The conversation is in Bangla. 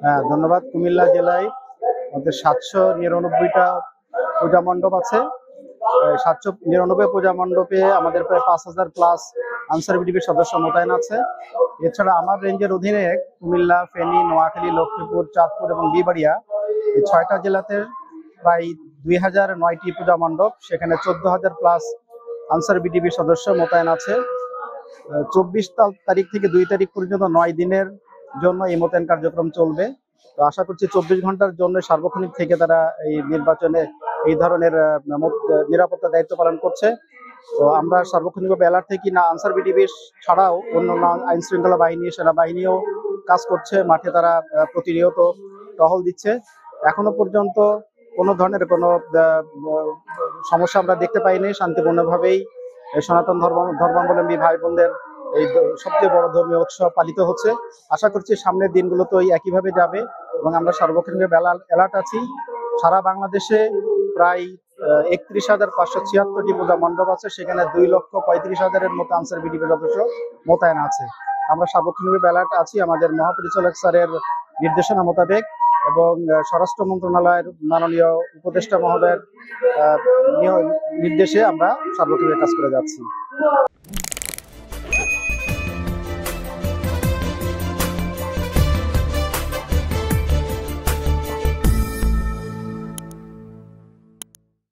হ্যাঁ, ধন্যবাদ। কুমিল্লা জেলায় আমাদের 799টা পূজা মণ্ডপ আছে। 799 পূজা মণ্ডপে আমাদের প্রায় 5000 প্লাস আনসার বিডিবির সদস্য মোতায়েন আছে। এছাড়া আমার রেঞ্জের অধীনে কুমিল্লা, ফেনী, নোয়াখালী, লক্ষ্মীপুর, চাঁদপুর এবং বিবাড়িয়া এই 6টা জেলাতে প্রায় 2009টি পূজা মণ্ডপ, সেখানে 14,000 প্লাস আনসার বিডিবির সদস্য মোতায়েন আছে। 24 তারিখ থেকে 2 তারিখ পর্যন্ত 9 দিনের জন্য এই মোতায়েন কার্যক্রম চলবে। তো আশা করছি 24 ঘন্টার জন্য সার্বক্ষণিক থেকে তারা এই নির্বাচনে এই ধরনের নিরাপত্তা দায়িত্ব পালন করছে। তো আমরা সার্বক্ষণিকভাবে অ্যালার্ট থাকি না। আনসার বিডিবি ছাড়াও অন্যান্য আইন শৃঙ্খলা বাহিনী, সেনাবাহিনীও কাজ করছে মাঠে, তারা প্রতিনিয়ত টহল দিচ্ছে। এখনো পর্যন্ত কোনো ধরনের কোনো সমস্যা আমরা দেখতে পাইনি। শান্তিপূর্ণভাবেই সনাতন ধর্মাবলম্বী ভাই বোনদের এই সবচেয়ে বড় ধর্মীয় উৎসব পালিত হচ্ছে। আশা করছি সামনের দিনগুলোতে একইভাবে যাবে এবং আমরা সার্বক্ষণিকভাবে অ্যালার্ট আছি। সারা বাংলাদেশে প্রায় 31,576টি পূজা মণ্ডপ আছে, সেখানে 2,35,000-এর মতো আনসার বিডিবি সদস্য মোতায়েন আছে। আমরা সার্বক্ষণিকভাবে অ্যালার্ট আছি আমাদের মহাপরিচালক স্যারের নির্দেশনা মোতাবেক এবং স্বরাষ্ট্র মন্ত্রণালয়ের মাননীয় উপদেষ্টা মহোদয়ের নির্দেশে আমরা সার্বক্ষণিক কাজ করে যাচ্ছি।